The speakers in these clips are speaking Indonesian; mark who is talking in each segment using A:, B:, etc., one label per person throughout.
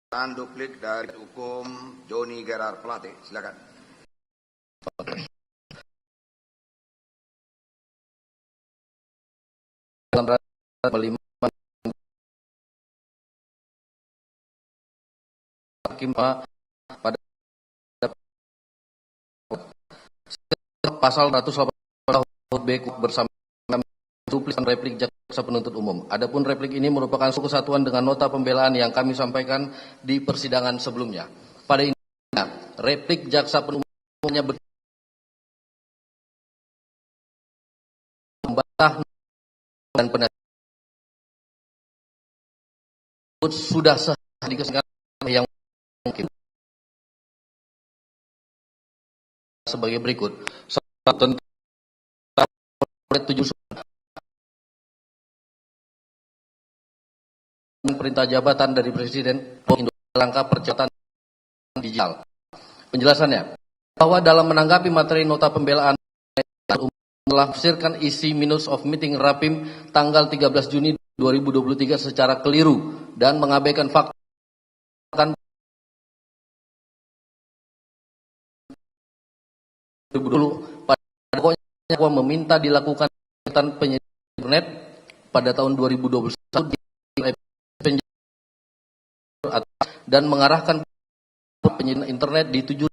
A: Dan duplik dari hukum Joni Gerard Plate, silakan.
B: Hakim pada pasal 180 B bersama duplik dan replik jaksa penuntut umum. Adapun replik ini merupakan kesatuan dengan nota pembelaan yang kami sampaikan di persidangan sebelumnya. Pada intinya, replik jaksa penuntut umumnya membantah dan penasihat sudah sah di kesenggangan yang mungkin sebagai berikut. Tentang perintah jabatan dari Presiden langkah percepatan digital. Penjelasannya bahwa dalam menanggapi materi nota pembelaan melafsirkan isi minutes of meeting Rapim tanggal 13 Juni 2023 secara keliru dan mengabaikan fakta pokoknya meminta dilakukan penyediaan internet pada tahun 2021 dan mengarahkan penyediaan internet di 7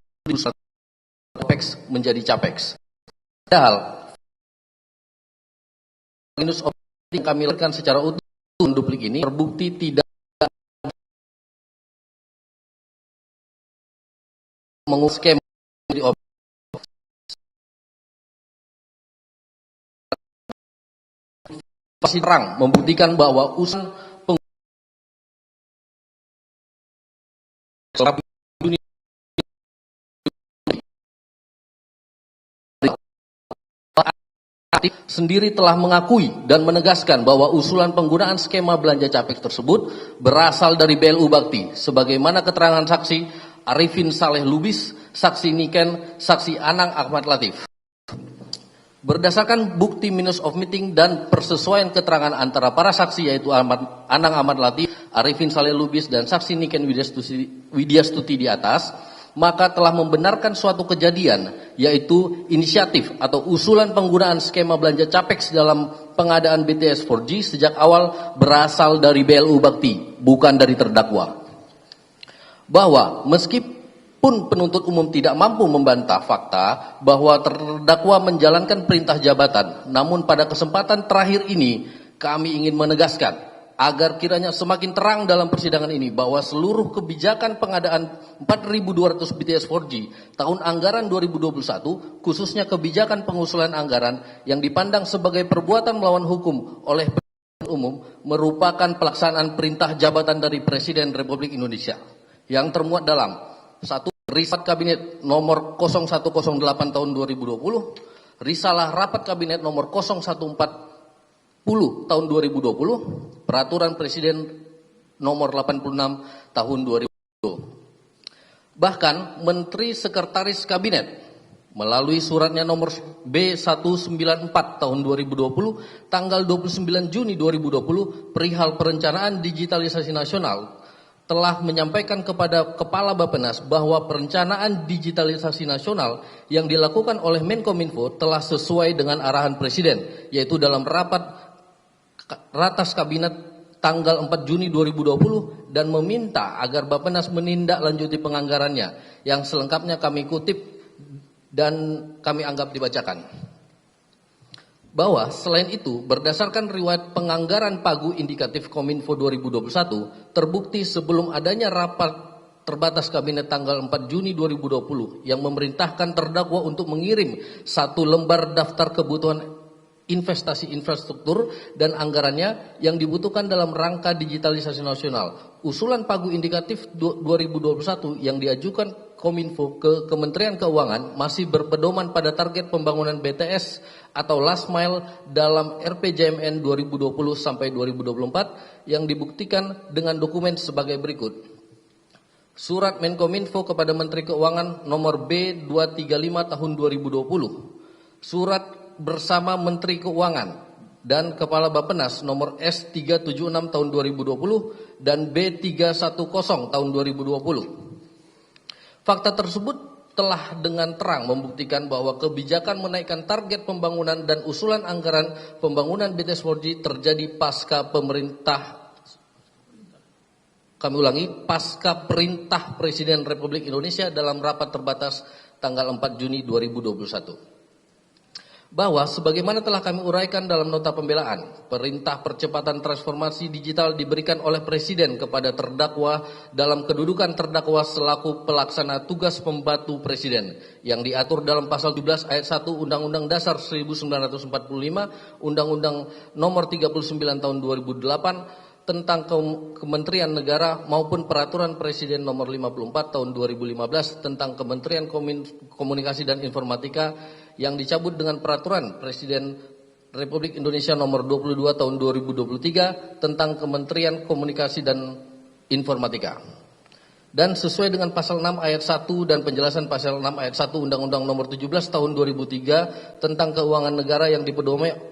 B: CAPEX menjadi CAPEX. Padahal minus yang kami lakukan secara utuh duplik ini terbukti tidak mengurus skema di pasti terang membuktikan bahwa usulan sendiri telah mengakui dan menegaskan bahwa usulan penggunaan skema belanja CAPEX tersebut berasal dari BLU Bakti sebagaimana keterangan saksi Arifin Saleh Lubis, saksi Niken, saksi Anang Ahmad Latif. Berdasarkan bukti minutes of meeting dan persesuaian keterangan antara para saksi yaitu Anang Ahmad Latif, Arifin Saleh Lubis dan saksi Niken Widyastuti di atas, maka telah membenarkan suatu kejadian, yaitu inisiatif atau usulan penggunaan skema belanja CAPEX dalam pengadaan BTS 4G sejak awal berasal dari BLU Bakti, bukan dari terdakwa. Bahwa meskipun penuntut umum tidak mampu membantah fakta bahwa terdakwa menjalankan perintah jabatan, namun pada kesempatan terakhir ini kami ingin menegaskan agar kiranya semakin terang dalam persidangan ini bahwa seluruh kebijakan pengadaan 4.200 BTS 4G tahun anggaran 2021, khususnya kebijakan pengusulan anggaran yang dipandang sebagai perbuatan melawan hukum oleh penuntut umum, merupakan pelaksanaan perintah jabatan dari Presiden Republik Indonesia yang termuat dalam 1. Risalah Kabinet nomor 0108 tahun 2020, Risalah Rapat Kabinet nomor 014 tahun 2020, Peraturan Presiden nomor 86 tahun 2020. Bahkan Menteri Sekretaris Kabinet melalui suratnya nomor B194 tahun 2020 tanggal 29 Juni 2020 perihal perencanaan digitalisasi nasional telah menyampaikan kepada Kepala Bappenas bahwa perencanaan digitalisasi nasional yang dilakukan oleh Menkominfo telah sesuai dengan arahan Presiden, yaitu dalam Ratas Kabinet tanggal 4 Juni 2020 dan meminta agar Bappenas menindaklanjuti penganggarannya yang selengkapnya kami kutip dan kami anggap dibacakan. Bahwa selain itu berdasarkan riwayat penganggaran pagu indikatif Kominfo 2021 terbukti sebelum adanya rapat terbatas kabinet tanggal 4 Juni 2020 yang memerintahkan terdakwa untuk mengirim 1 lembar daftar kebutuhan investasi infrastruktur dan anggarannya yang dibutuhkan dalam rangka digitalisasi nasional. Usulan pagu indikatif 2021 yang diajukan Kominfo ke Kementerian Keuangan masih berpedoman pada target pembangunan BTS atau last mile dalam RPJMN 2020 sampai 2024 yang dibuktikan dengan dokumen sebagai berikut. Surat Menkominfo kepada Menteri Keuangan nomor B235 tahun 2020. Surat bersama Menteri Keuangan dan Kepala Bappenas nomor S376 tahun 2020 dan B310 tahun 2020. Fakta tersebut telah dengan terang membuktikan bahwa kebijakan menaikkan target pembangunan dan usulan anggaran pembangunan BTS 4G terjadi pasca perintah Presiden Republik Indonesia dalam rapat terbatas tanggal 4 Juni 2021. Bahwa sebagaimana telah kami uraikan dalam nota pembelaan, perintah percepatan transformasi digital diberikan oleh Presiden kepada terdakwa dalam kedudukan terdakwa selaku pelaksana tugas pembantu Presiden yang diatur dalam pasal 17 ayat 1 Undang-Undang Dasar 1945, Undang-Undang Nomor 39 tahun 2008 tentang Kementerian Negara maupun Peraturan Presiden Nomor 54 tahun 2015 tentang Kementerian Komunikasi dan Informatika yang dicabut dengan Peraturan Presiden Republik Indonesia Nomor 22 tahun 2023 tentang Kementerian Komunikasi dan Informatika. Dan sesuai dengan pasal 6 ayat 1 dan penjelasan pasal 6 ayat 1 Undang-Undang Nomor 17 tahun 2003 tentang keuangan negara yang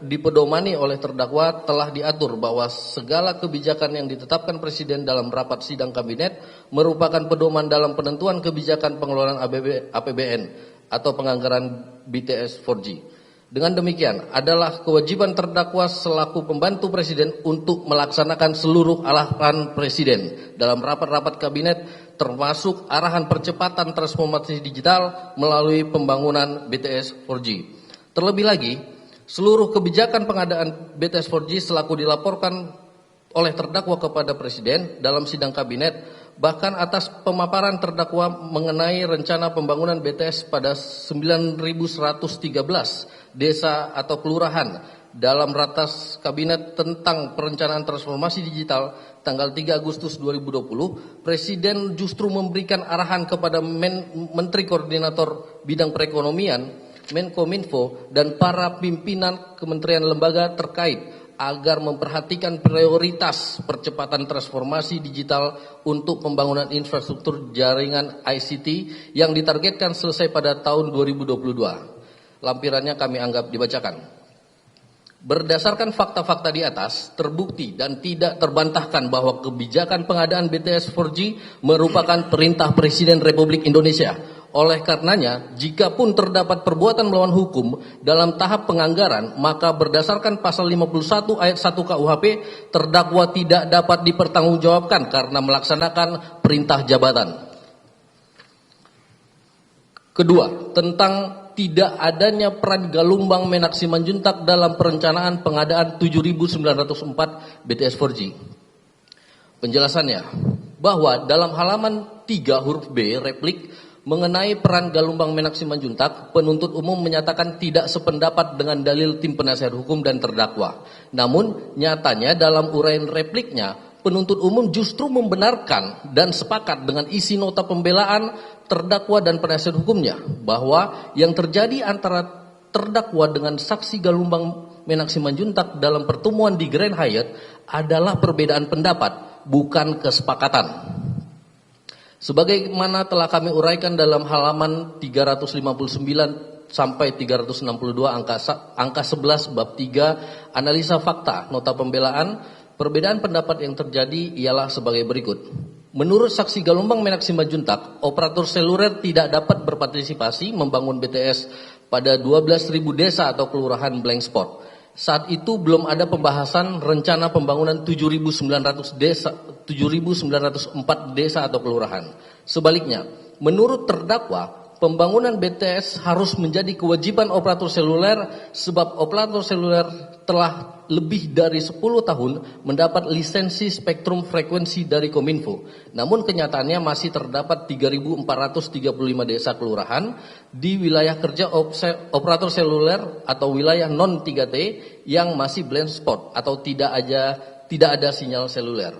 B: dipedomani oleh terdakwa telah diatur bahwa segala kebijakan yang ditetapkan Presiden dalam rapat sidang kabinet merupakan pedoman dalam penentuan kebijakan pengelolaan APBN atau penganggaran BTS 4G. Dengan demikian adalah kewajiban terdakwa selaku pembantu Presiden untuk melaksanakan seluruh arahan Presiden dalam rapat-rapat kabinet termasuk arahan percepatan transformasi digital melalui pembangunan BTS 4G. Terlebih lagi, seluruh kebijakan pengadaan BTS 4G selaku dilaporkan oleh terdakwa kepada Presiden dalam sidang kabinet, bahkan atas pemaparan terdakwa mengenai rencana pembangunan BTS pada 9.113 desa atau kelurahan dalam ratas kabinet tentang perencanaan transformasi digital tanggal 3 Agustus 2020, Presiden justru memberikan arahan kepada Menteri Koordinator Bidang Perekonomian, Menkominfo, dan para pimpinan kementerian lembaga terkait agar memperhatikan prioritas percepatan transformasi digital untuk pembangunan infrastruktur jaringan ICT yang ditargetkan selesai pada tahun 2022. Lampirannya kami anggap dibacakan. Berdasarkan fakta-fakta di atas, terbukti dan tidak terbantahkan bahwa kebijakan pengadaan BTS 4G merupakan perintah Presiden Republik Indonesia. Oleh karenanya, jikapun terdapat perbuatan melawan hukum dalam tahap penganggaran, maka berdasarkan pasal 51 ayat 1 KUHP, terdakwa tidak dapat dipertanggungjawabkan karena melaksanakan perintah jabatan. Kedua, tentang tidak adanya peran Galumbang Menak Simanjuntak dalam perencanaan pengadaan 7.904 BTS 4G. Penjelasannya, bahwa dalam halaman 3 huruf B replik mengenai peran Galumbang Menak Simanjuntak, penuntut umum menyatakan tidak sependapat dengan dalil tim penasihat hukum dan terdakwa. Namun, nyatanya dalam uraian repliknya, penuntut umum justru membenarkan dan sepakat dengan isi nota pembelaan terdakwa dan penasihat hukumnya bahwa yang terjadi antara terdakwa dengan saksi Galumbang Menak Simanjuntak dalam pertemuan di Grand Hyatt adalah perbedaan pendapat, bukan kesepakatan. Sebagaimana telah kami uraikan dalam halaman 359 sampai 362 angka 11 bab 3 analisa fakta nota pembelaan, perbedaan pendapat yang terjadi ialah sebagai berikut. Menurut saksi Galumbang Menak Simanjuntak, operator seluler tidak dapat berpartisipasi membangun BTS pada 12.000 desa atau kelurahan blank spot. Saat itu belum ada pembahasan rencana pembangunan 7.904 desa atau kelurahan. Sebaliknya, menurut terdakwa, pembangunan BTS harus menjadi kewajiban operator seluler sebab operator seluler telah lebih dari 10 tahun mendapat lisensi spektrum frekuensi dari Kominfo. Namun kenyataannya masih terdapat 3.435 desa kelurahan di wilayah kerja operator seluler atau wilayah non 3T yang masih blind spot atau tidak ada sinyal seluler.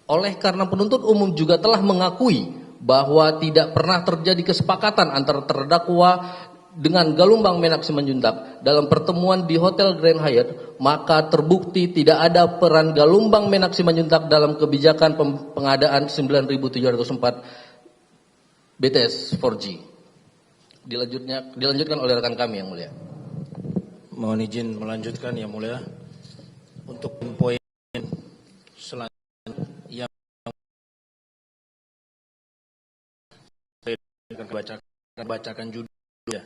B: Oleh karena penuntut umum juga telah mengakui bahwa tidak pernah terjadi kesepakatan antara terdakwa dengan Galumbang Menak Simanjuntak dalam pertemuan di Hotel Grand Hyatt, maka terbukti tidak ada peran Galumbang Menak Simanjuntak dalam kebijakan pengadaan 9.704 BTS 4G. Dilanjutkan oleh rekan kami yang mulia.
C: Mohon izin melanjutkan yang mulia. Untuk poin selanjutnya yang bacakan judulnya.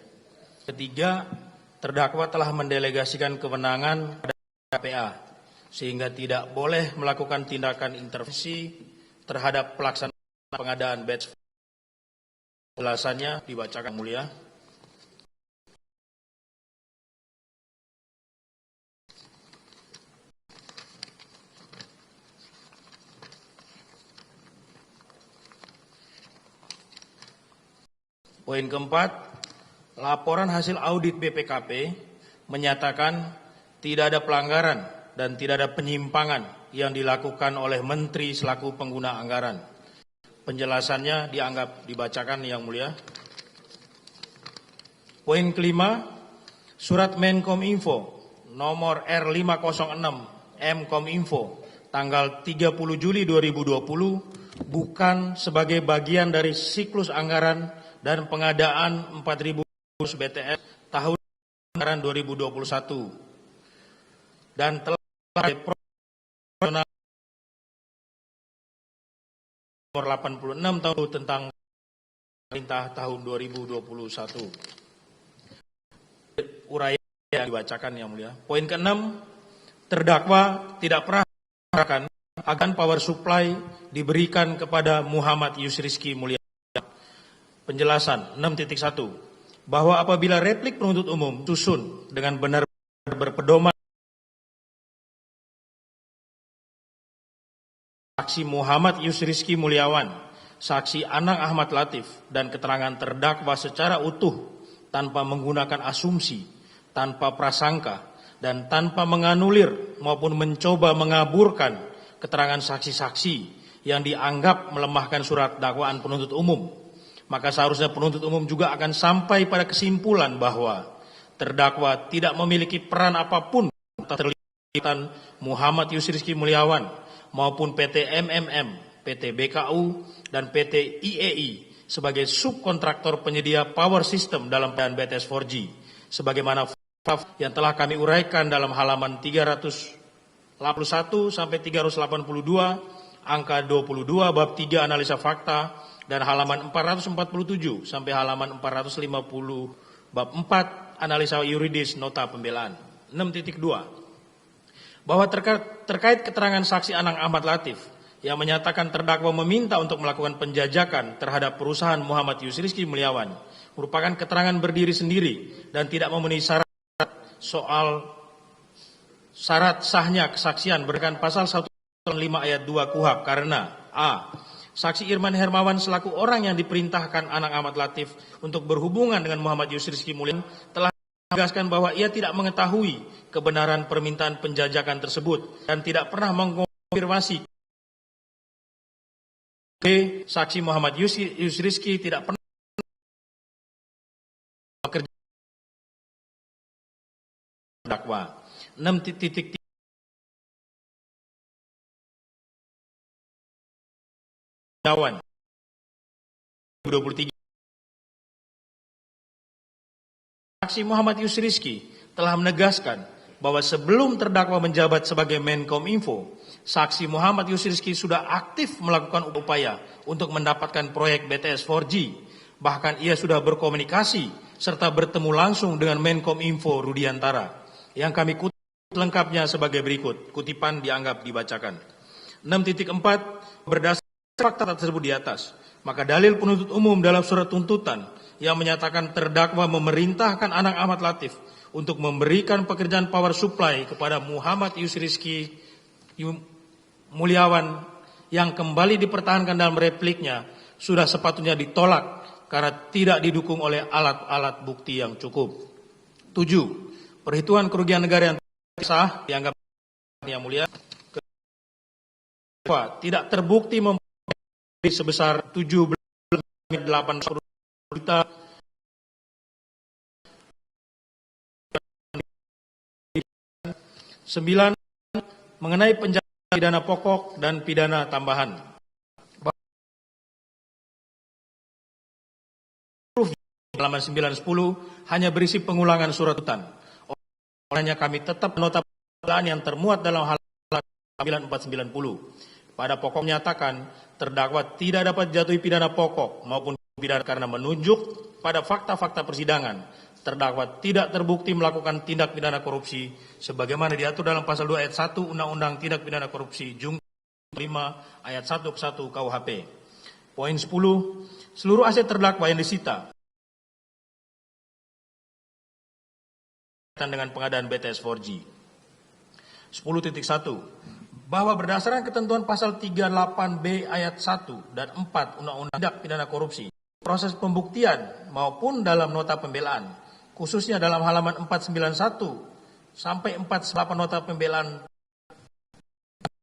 C: Ketiga, terdakwa telah mendelegasikan kewenangan pada KPA sehingga tidak boleh melakukan tindakan intervensi terhadap pelaksanaan pengadaan batch. Penjelasannya dibacakan mulia. Poin keempat, laporan hasil audit BPKP menyatakan tidak ada pelanggaran dan tidak ada penyimpangan yang dilakukan oleh Menteri selaku pengguna anggaran. Penjelasannya dianggap dibacakan yang mulia. Poin kelima, surat Menkominfo nomor R506 Mkominfo tanggal 30 Juli 2020 bukan sebagai bagian dari siklus anggaran dan pengadaan 4.000 BTS tahun anggaran 2021 dan telah proporsional nomor 86 tahun tentang pemerintah tahun 2021. Uraian yang dibacakan yang mulia. Poin keenam, terdakwa tidak pernah mengatakan agar power supply diberikan kepada Muhammad Yusrizky Mulyani. Penjelasan 6.1 bahwa apabila replik penuntut umum susun dengan benar berpedoman saksi Muhammad Yusrizky Mulyawan, saksi Anang Ahmad Latif, dan keterangan terdakwa secara utuh tanpa menggunakan asumsi, tanpa prasangka, dan tanpa menganulir maupun mencoba mengaburkan keterangan saksi-saksi yang dianggap melemahkan surat dakwaan penuntut umum, maka seharusnya penuntut umum juga akan sampai pada kesimpulan bahwa terdakwa tidak memiliki peran apapun terlibat Muhammad Yusrizky Mulyawan maupun PT MMM, PT BKU, dan PT IEI sebagai subkontraktor penyedia power system dalam pengadaan BTS 4G, sebagaimana yang telah kami uraikan dalam halaman 381 sampai 382, angka 22 bab 3 analisa fakta, dan halaman 447 sampai halaman 450 bab 4 analisa yuridis nota pembelaan. 6.2 bahwa terkait keterangan saksi Anang Ahmad Latif yang menyatakan terdakwa meminta untuk melakukan penjajakan terhadap perusahaan Muhammad Yusrizky Mulyawan merupakan keterangan berdiri sendiri dan tidak memenuhi syarat soal syarat sahnya kesaksian berdasarkan pasal 105 ayat 2 KUHP karena a. Saksi Irman Hermawan selaku orang yang diperintahkan Anang Ahmad Latif untuk berhubungan dengan Muhammad Yusrizky Mulyawan telah menegaskan bahwa ia tidak mengetahui kebenaran permintaan penjajakan tersebut dan tidak pernah mengkonfirmasi. B. Saksi Muhammad Yusrizky tidak pernah bekerja dakwa. 6.3 2023 Saksi Muhammad Yusrizky telah menegaskan bahwa sebelum terdakwa menjabat sebagai Menkominfo, saksi Muhammad Yusrizky sudah aktif melakukan upaya untuk mendapatkan proyek BTS 4G. Bahkan ia sudah berkomunikasi serta bertemu langsung dengan Menkominfo Rudiantara. Yang kami kutip lengkapnya sebagai berikut. Kutipan dianggap dibacakan. 6.4 berdasarkan fakta tersebut di atas, maka dalil penuntut umum dalam surat tuntutan yang menyatakan terdakwa memerintahkan Anang Ahmad Latif untuk memberikan pekerjaan power supply kepada Muhammad Yusrizky Mulyawan yang kembali dipertahankan dalam repliknya sudah sepatutnya ditolak karena tidak didukung oleh alat-alat bukti yang cukup. 7. Perhitungan kerugian negara yang sah dianggap yang mulia tidak terbukti sebesar 17,8 juta Sembilan, mengenai penjatuhan pidana pokok dan pidana tambahan. Halaman 9-10 hanya berisi pengulangan surat tuntutan. Olehnya kami tetap menetapkan yang termuat dalam halaman 490. Pada pokok menyatakan terdakwa tidak dapat jatuhi pidana pokok maupun pidana karena menunjuk pada fakta-fakta persidangan terdakwa tidak terbukti melakukan tindak pidana korupsi sebagaimana diatur dalam pasal 2 ayat 1 Undang-Undang Tindak Pidana Korupsi Jungto 5 ayat 1 ke 1 KUHP. Poin 10, seluruh aset terdakwa yang disita dengan pengadaan BTS 4G. 10.1, bahwa berdasarkan ketentuan pasal 38B ayat 1 dan 4 Undang-Undang Tindak Pidana Korupsi, proses pembuktian maupun dalam nota pembelaan, khususnya dalam halaman 491 sampai 48 nota pembelaan,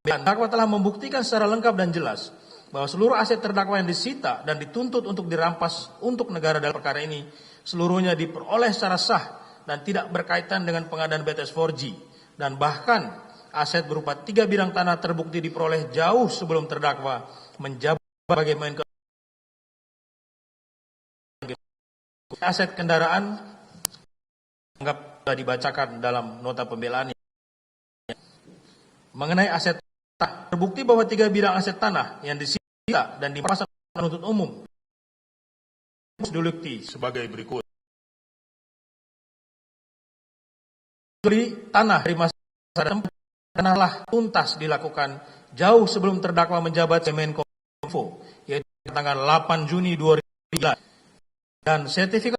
C: terdakwa telah membuktikan secara lengkap dan jelas bahwa seluruh aset terdakwa yang disita dan dituntut untuk dirampas untuk negara dalam perkara ini seluruhnya diperoleh secara sah dan tidak berkaitan dengan pengadaan BTS 4G, dan bahkan aset berupa 3 bidang tanah terbukti diperoleh jauh sebelum terdakwa menjabat sebagai Menko. Aset kendaraan anggap sudah dibacakan dalam nota pembelaan. Mengenai aset tanah, terbukti bahwa 3 bidang aset tanah yang disita dan diproses penuntut umum delikti sebagai berikut. Beli tanah dari masyarakat telah tuntas dilakukan jauh sebelum terdakwa menjabat Menkominfo, yaitu tanggal 8 Juni 2003, dan sertifikat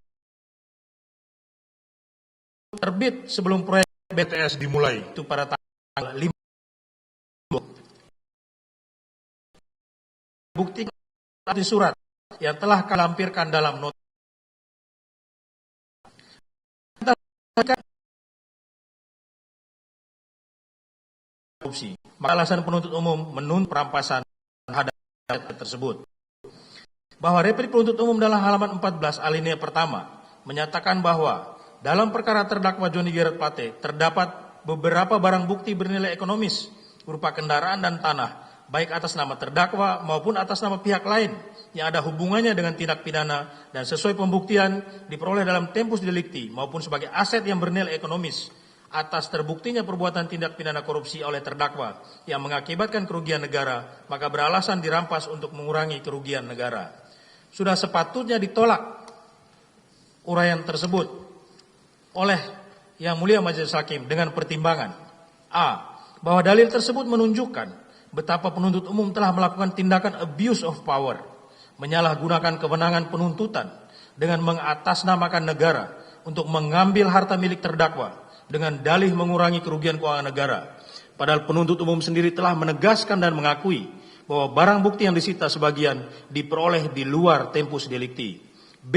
C: terbit sebelum proyek BTS dimulai itu pada tanggal 5. Bukti surat yang telah kalampirkan dalam nota korupsi. Maka alasan penuntut umum menuntut perampasan terhadap tersebut. Bahwa replik penuntut umum dalam halaman 14 alinea pertama menyatakan bahwa dalam perkara terdakwa Johnny Gerard Plate terdapat beberapa barang bukti bernilai ekonomis berupa kendaraan dan tanah, baik atas nama terdakwa maupun atas nama pihak lain yang ada hubungannya dengan tindak pidana dan sesuai pembuktian diperoleh dalam tempus delicti maupun sebagai aset yang bernilai ekonomis atas terbuktinya perbuatan tindak pidana korupsi oleh terdakwa yang mengakibatkan kerugian negara, maka beralasan dirampas untuk mengurangi kerugian negara. Sudah sepatutnya ditolak uraian tersebut oleh Yang Mulia Majelis Hakim dengan pertimbangan A. Bahwa dalil tersebut menunjukkan betapa penuntut umum telah melakukan tindakan abuse of power, menyalahgunakan kewenangan penuntutan dengan mengatasnamakan negara untuk mengambil harta milik terdakwa dengan dalih mengurangi kerugian keuangan negara. Padahal penuntut umum sendiri telah menegaskan dan mengakui bahwa barang bukti yang disita sebagian diperoleh di luar tempus delicti. B.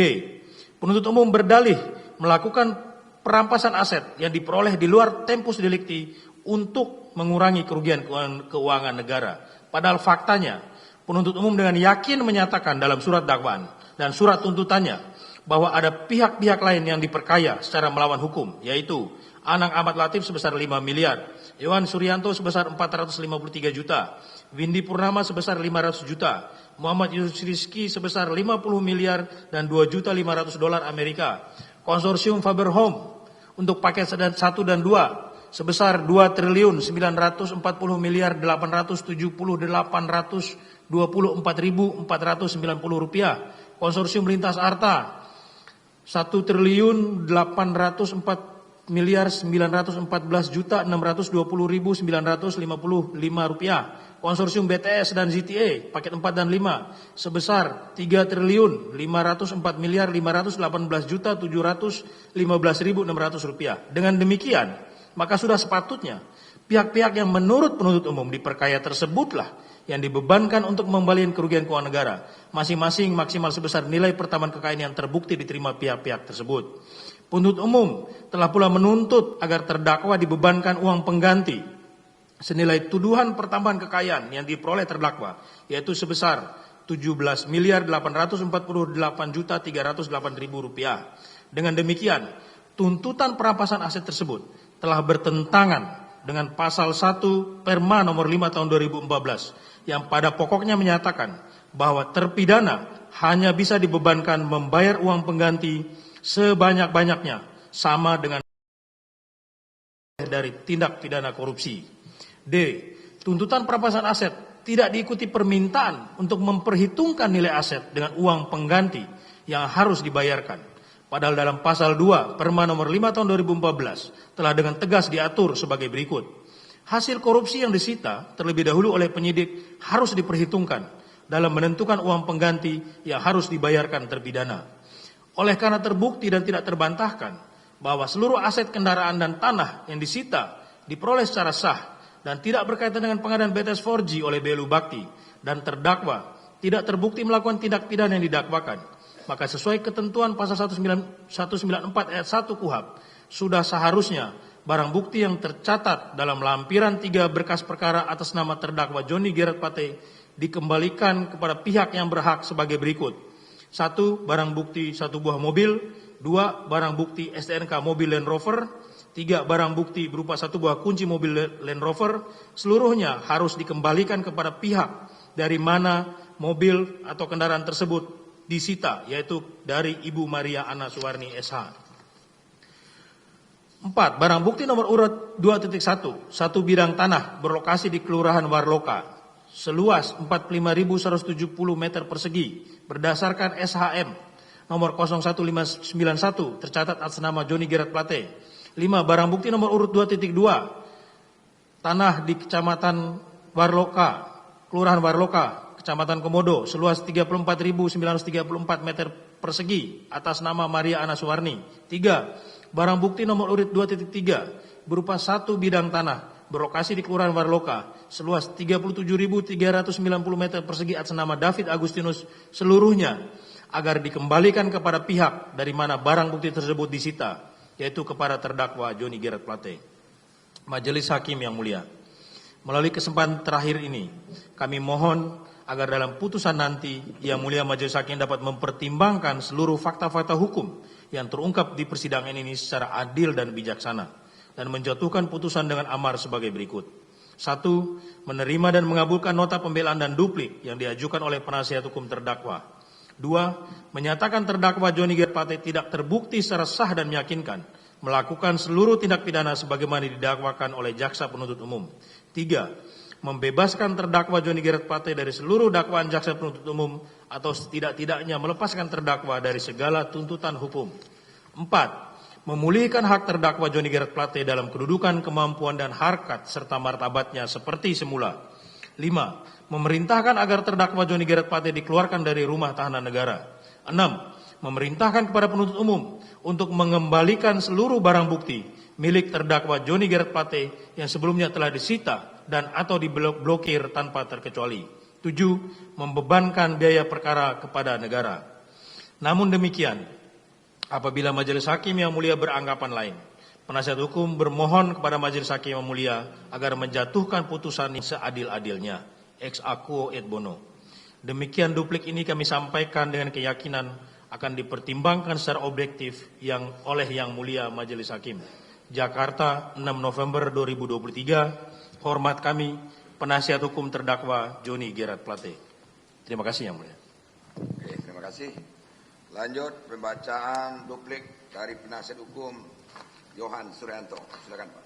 C: Penuntut umum berdalih melakukan perampasan aset yang diperoleh di luar tempus delicti untuk mengurangi kerugian keuangan negara. Padahal faktanya, penuntut umum dengan yakin menyatakan dalam surat dakwaan dan surat tuntutannya bahwa ada pihak-pihak lain yang diperkaya secara melawan hukum, yaitu Anang Ahmad Latif sebesar 5 miliar, Iwan Suryanto sebesar 453 juta, Windy Purnama sebesar 500 juta, Muhammad Yusuf Rizki sebesar 50 miliar dan 2.500.000 dolar Amerika, konsorsium Faber Home untuk paket 1 dan 2 sebesar 2.940 miliar 878.424.490 rupiah, konsorsium Lintas Arta 1.804 miliar 914.620.955 rupiah, konsorsium BTS dan ZTA paket 4 dan 5 sebesar 3.504 miliar 518.715.600 rupiah. Dengan demikian, maka sudah sepatutnya pihak-pihak yang menurut penuntut umum diperkaya tersebutlah yang dibebankan untuk mengembalikan kerugian keuangan negara, masing-masing maksimal sebesar nilai pertambahan kekayaan yang terbukti diterima pihak-pihak tersebut. Penuntut umum telah pula menuntut agar terdakwa dibebankan uang pengganti senilai tuduhan pertambahan kekayaan yang diperoleh terdakwa, yaitu sebesar 17 miliar 848.308.000 rupiah. Dengan demikian, tuntutan perampasan aset tersebut telah bertentangan dengan pasal 1 Perma nomor 5 tahun 2014 yang pada pokoknya menyatakan bahwa terpidana hanya bisa dibebankan membayar uang pengganti sebanyak-banyaknya sama dengan dari tindak pidana korupsi. D. Tuntutan perampasan aset tidak diikuti permintaan untuk memperhitungkan nilai aset dengan uang pengganti yang harus dibayarkan. Padahal dalam pasal 2 Perma nomor 5 tahun 2014 telah dengan tegas diatur sebagai berikut. Hasil korupsi yang disita terlebih dahulu oleh penyidik harus diperhitungkan dalam menentukan uang pengganti yang harus dibayarkan terpidana. Oleh karena terbukti dan tidak terbantahkan bahwa seluruh aset kendaraan dan tanah yang disita diperoleh secara sah dan tidak berkaitan dengan pengadaan BTS 4G oleh Belu Bakti dan terdakwa tidak terbukti melakukan tindak pidana yang didakwakan, maka sesuai ketentuan pasal 194 ayat 1 KUHP, sudah seharusnya barang bukti yang tercatat dalam lampiran 3 berkas perkara atas nama terdakwa Johnny Gerard Plate dikembalikan kepada pihak yang berhak sebagai berikut. 1. Barang bukti 1 buah mobil. 2. Barang bukti STNK mobil Land Rover. 3. Barang bukti berupa 1 buah kunci mobil Land Rover. Seluruhnya harus dikembalikan kepada pihak dari mana mobil atau kendaraan tersebut disita, yaitu dari Ibu Maria Ana Suwarni SH. 4. Barang bukti nomor urut 2.1, 1 bidang tanah berlokasi di Kelurahan Warloka seluas 45.170 meter persegi berdasarkan SHM nomor 01591 tercatat atas nama Johnny Gerard Plate. 5. Barang bukti nomor urut 2.2 tanah di Kecamatan Warloka, Kelurahan Warloka, Kecamatan Komodo seluas 34.934 meter persegi atas nama Maria Ana Suwarni. 3. Barang bukti nomor urut 2.3 berupa 1 bidang tanah berlokasi di Kelurahan Warloka seluas 37.390 meter persegi atas nama David Agustinus seluruhnya agar dikembalikan kepada pihak dari mana barang bukti tersebut disita, yaitu kepada terdakwa Johnny Gerard Plate. Majelis Hakim yang mulia, melalui kesempatan terakhir ini kami mohon agar dalam putusan nanti Yang Mulia Majelis Hakim dapat mempertimbangkan seluruh fakta-fakta hukum yang terungkap di persidangan ini secara adil dan bijaksana dan menjatuhkan putusan dengan amar sebagai berikut. 1. Menerima dan mengabulkan nota pembelaan dan duplik yang diajukan oleh penasihat hukum terdakwa. 2. Menyatakan terdakwa Johnny Gerard Plate tidak terbukti secara sah dan meyakinkan melakukan seluruh tindak pidana sebagaimana didakwakan oleh jaksa penuntut umum. 3. Membebaskan terdakwa Johnny Gerard Plate dari seluruh dakwaan jaksa penuntut umum atau setidak-tidaknya melepaskan terdakwa dari segala tuntutan hukum. 4. Memulihkan hak terdakwa Johnny Gerard Plate dalam kedudukan, kemampuan dan harkat serta martabatnya seperti semula. 5. Memerintahkan agar terdakwa Johnny Gerard Plate dikeluarkan dari rumah tahanan negara. 6. Memerintahkan kepada penuntut umum untuk mengembalikan seluruh barang bukti milik terdakwa Johnny Gerard Plate yang sebelumnya telah disita dan atau diblokir tanpa terkecuali. 7. Membebankan biaya perkara kepada negara. Namun demikian, apabila Majelis Hakim yang mulia beranggapan lain, penasihat hukum bermohon kepada Majelis Hakim yang mulia agar menjatuhkan putusan ini seadil-adilnya, ex aequo et bono. Demikian duplik ini kami sampaikan dengan keyakinan akan dipertimbangkan secara objektif oleh Yang Mulia Majelis Hakim. Jakarta, 6 November 2023. Hormat kami, penasihat hukum terdakwa Johnny Gerard Plate. Terima kasih Yang Mulia.
A: Oke, terima kasih. Lanjut pembacaan duplik dari penasihat hukum Johan Suryanto. Silakan Pak.